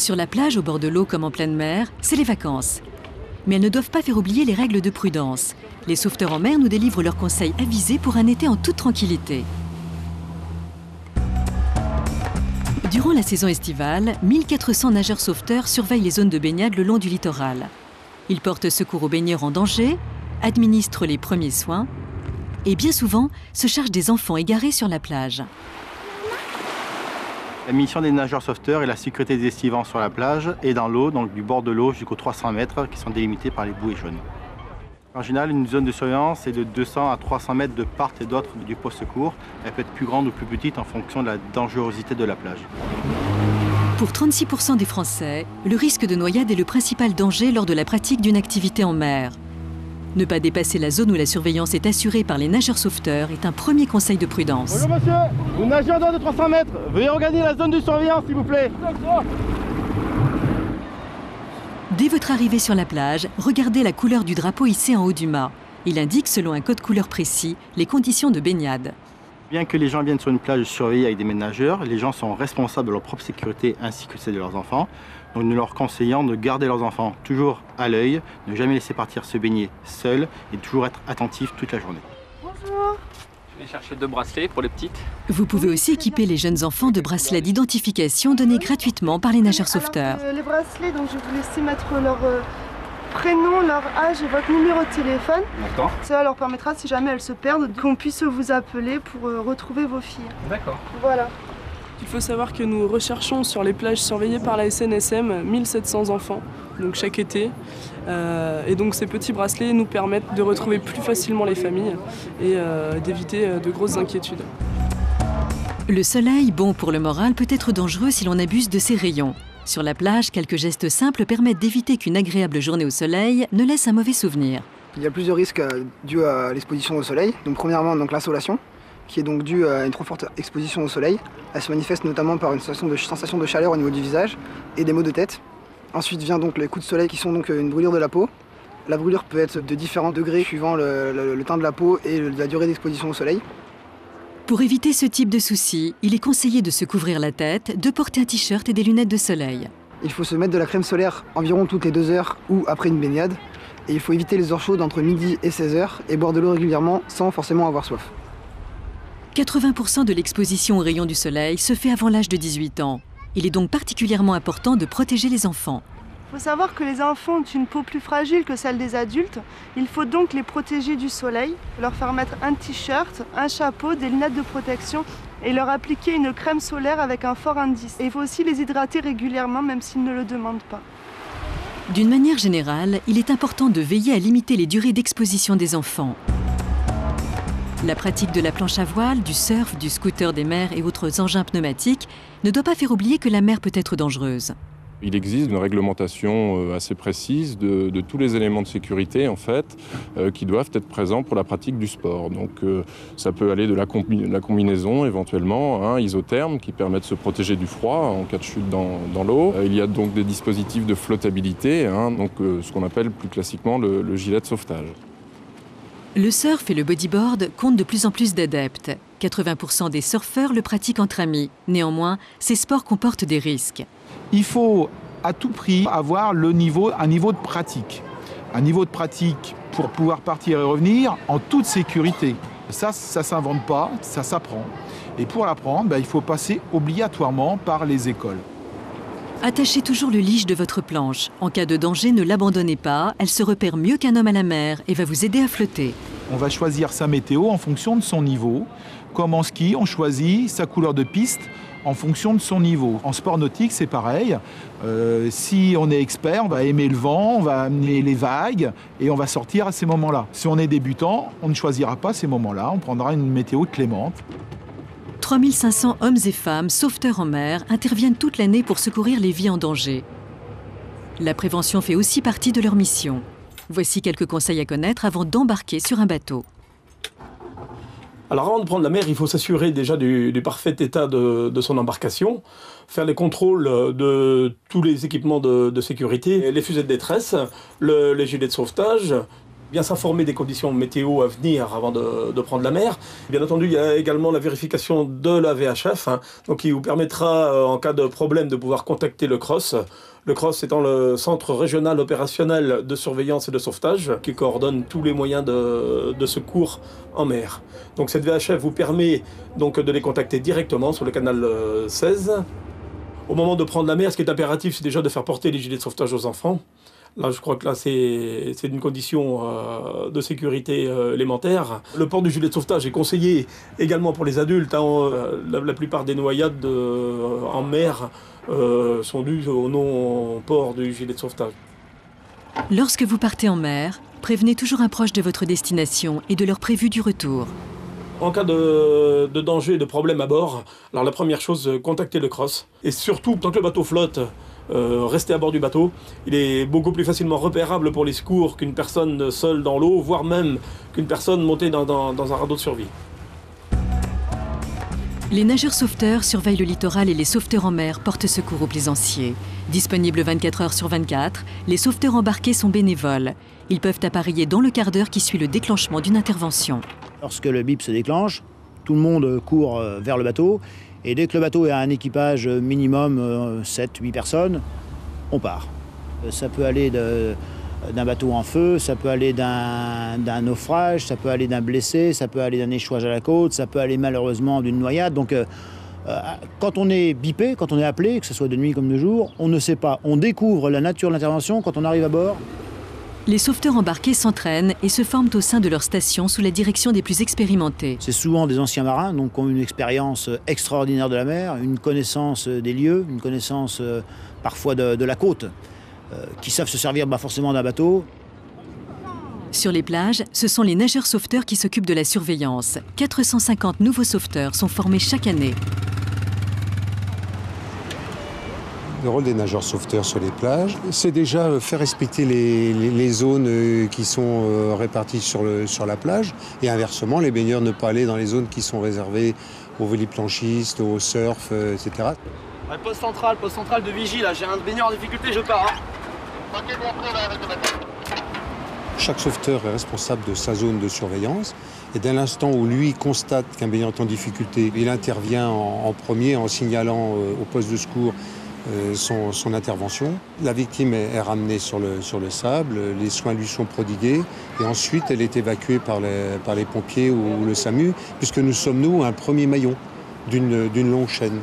Sur la plage, au bord de l'eau comme en pleine mer, c'est les vacances. Mais elles ne doivent pas faire oublier les règles de prudence. Les sauveteurs en mer nous délivrent leurs conseils avisés pour un été en toute tranquillité. Durant la saison estivale, 1400 nageurs sauveteurs surveillent les zones de baignade le long du littoral. Ils portent secours aux baigneurs en danger, administrent les premiers soins et bien souvent se chargent des enfants égarés sur la plage. La mission des nageurs sauveteurs est la sécurité des estivants sur la plage et dans l'eau, donc du bord de l'eau jusqu'aux 300 mètres qui sont délimités par les bouées jaunes. En général, une zone de surveillance est de 200 à 300 mètres de part et d'autre du poste secours. Elle peut être plus grande ou plus petite en fonction de la dangerosité de la plage. Pour 36% des Français, le risque de noyade est le principal danger lors de la pratique d'une activité en mer. Ne pas dépasser la zone où la surveillance est assurée par les nageurs sauveteurs est un premier conseil de prudence. Bonjour monsieur, vous nagez en dehors de 300 mètres. Veuillez regagner la zone de surveillance s'il vous plaît. Dès votre arrivée sur la plage, regardez la couleur du drapeau hissé en haut du mât. Il indique, selon un code couleur précis, les conditions de baignade. Bien que les gens viennent sur une plage surveillée avec des maîtres nageurs, les gens sont responsables de leur propre sécurité ainsi que celle de leurs enfants. Donc nous leur conseillons de garder leurs enfants toujours à l'œil, ne jamais laisser partir se baigner seuls et toujours être attentifs toute la journée. Bonjour. Je vais chercher 2 bracelets pour les petites. Vous pouvez aussi équiper les jeunes enfants de bracelets d'identification donnés gratuitement par les nageurs sauveteurs. Les bracelets, donc je vais vous laisser mettre leur prénom, leur âge et votre numéro de téléphone. D'accord. Cela leur permettra, si jamais elles se perdent, qu'on puisse vous appeler pour retrouver vos filles. D'accord. Voilà. Il faut savoir que nous recherchons sur les plages surveillées par la SNSM 1700 enfants, donc chaque été. Et donc ces petits bracelets nous permettent de retrouver plus facilement les familles et d'éviter de grosses inquiétudes. Le soleil, bon pour le moral, peut être dangereux si l'on abuse de ses rayons. Sur la plage, quelques gestes simples permettent d'éviter qu'une agréable journée au soleil ne laisse un mauvais souvenir. Il y a plusieurs risques dus à l'exposition au soleil. Donc premièrement, l'insolation, qui est donc due à une trop forte exposition au soleil. Elle se manifeste notamment par une sensation de chaleur au niveau du visage et des maux de tête. Ensuite vient donc les coups de soleil qui sont donc une brûlure de la peau. La brûlure peut être de différents degrés suivant le teint de la peau et la durée d'exposition au soleil. Pour éviter ce type de soucis, il est conseillé de se couvrir la tête, de porter un t-shirt et des lunettes de soleil. Il faut se mettre de la crème solaire environ toutes les 2 heures ou après une baignade. Et il faut éviter les heures chaudes entre midi et 16 heures et boire de l'eau régulièrement sans forcément avoir soif. 80% de l'exposition aux rayons du soleil se fait avant l'âge de 18 ans. Il est donc particulièrement important de protéger les enfants. Il faut savoir que les enfants ont une peau plus fragile que celle des adultes. Il faut donc les protéger du soleil, leur faire mettre un t-shirt, un chapeau, des lunettes de protection et leur appliquer une crème solaire avec un fort indice. Et il faut aussi les hydrater régulièrement, même s'ils ne le demandent pas. D'une manière générale, il est important de veiller à limiter les durées d'exposition des enfants. La pratique de la planche à voile, du surf, du scooter des mers et autres engins pneumatiques ne doit pas faire oublier que la mer peut être dangereuse. Il existe une réglementation assez précise de tous les éléments de sécurité en fait, qui doivent être présents pour la pratique du sport. Donc ça peut aller de la combinaison éventuellement, isotherme qui permet de se protéger du froid en cas de chute dans l'eau. Il y a donc des dispositifs de flottabilité, donc ce qu'on appelle plus classiquement le gilet de sauvetage. Le surf et le bodyboard comptent de plus en plus d'adeptes. 80% des surfeurs le pratiquent entre amis. Néanmoins, ces sports comportent des risques. Il faut à tout prix avoir un niveau de pratique. Un niveau de pratique pour pouvoir partir et revenir en toute sécurité. Ça ne s'invente pas, ça s'apprend. Et pour l'apprendre, il faut passer obligatoirement par les écoles. Attachez toujours le leash de votre planche. En cas de danger, ne l'abandonnez pas. Elle se repère mieux qu'un homme à la mer et va vous aider à flotter. On va choisir sa météo en fonction de son niveau. Comme en ski, on choisit sa couleur de piste en fonction de son niveau. En sport nautique, c'est pareil. Si on est expert, on va aimer le vent, on va amener les vagues et on va sortir à ces moments-là. Si on est débutant, on ne choisira pas ces moments-là. On prendra une météo clémente. 3500 hommes et femmes, sauveteurs en mer, interviennent toute l'année pour secourir les vies en danger. La prévention fait aussi partie de leur mission. Voici quelques conseils à connaître avant d'embarquer sur un bateau. Alors avant de prendre la mer, il faut s'assurer déjà du parfait état de son embarcation, faire les contrôles de tous les équipements de sécurité, les fusées de détresse, les gilets de sauvetage, Bien s'informer des conditions météo à venir avant de prendre la mer. Bien entendu, il y a également la vérification de la VHF, donc qui vous permettra, en cas de problème, de pouvoir contacter le CROSS. Le CROSS étant le Centre régional opérationnel de surveillance et de sauvetage, qui coordonne tous les moyens de secours en mer. Donc cette VHF vous permet donc de les contacter directement sur le canal 16. Au moment de prendre la mer, ce qui est impératif, c'est déjà de faire porter les gilets de sauvetage aux enfants. Là, je crois que là, c'est une condition de sécurité élémentaire. Le port du gilet de sauvetage est conseillé également pour les adultes. La plupart des noyades en mer sont dues au non-port du gilet de sauvetage. Lorsque vous partez en mer, prévenez toujours un proche de votre destination et de l'heure prévue du retour. En cas de danger, de problème à bord, alors la première chose, contactez le CROSS. Et surtout, tant que le bateau flotte, rester à bord du bateau. Il est beaucoup plus facilement repérable pour les secours qu'une personne seule dans l'eau, voire même qu'une personne montée dans un radeau de survie. Les nageurs sauveteurs surveillent le littoral et les sauveteurs en mer portent secours aux plaisanciers. Disponibles 24 heures sur 24, les sauveteurs embarqués sont bénévoles. Ils peuvent appareiller dans le quart d'heure qui suit le déclenchement d'une intervention. Lorsque le bip se déclenche, tout le monde court vers le bateau. Et dès que le bateau a un équipage minimum 7-8 personnes, on part. Ça peut aller d'un bateau en feu, ça peut aller d'un naufrage, ça peut aller d'un blessé, ça peut aller d'un échouage à la côte, ça peut aller malheureusement d'une noyade. Donc quand on est bipé, quand on est appelé, que ce soit de nuit comme de jour, on ne sait pas. On découvre la nature de l'intervention quand on arrive à bord. Les sauveteurs embarqués s'entraînent et se forment au sein de leur station sous la direction des plus expérimentés. C'est souvent des anciens marins, donc qui ont une expérience extraordinaire de la mer, une connaissance des lieux, une connaissance parfois de la côte, qui savent se servir forcément d'un bateau. Sur les plages, ce sont les nageurs sauveteurs qui s'occupent de la surveillance. 450 nouveaux sauveteurs sont formés chaque année. Le rôle des nageurs sauveteurs sur les plages, c'est déjà faire respecter les zones qui sont réparties sur la plage et inversement, les baigneurs ne pas aller dans les zones qui sont réservées aux véliplanchistes, au surf, etc. Ouais, poste central de vigie, là, j'ai un baigneur en difficulté, je pars. Chaque sauveteur est responsable de sa zone de surveillance et dès l'instant où lui constate qu'un baigneur est en difficulté, il intervient en premier en signalant au poste de secours son intervention. La victime est ramenée sur le sable, les soins lui sont prodigués et ensuite elle est évacuée par les pompiers ou le SAMU puisque nous sommes, nous, un premier maillon d'une longue chaîne.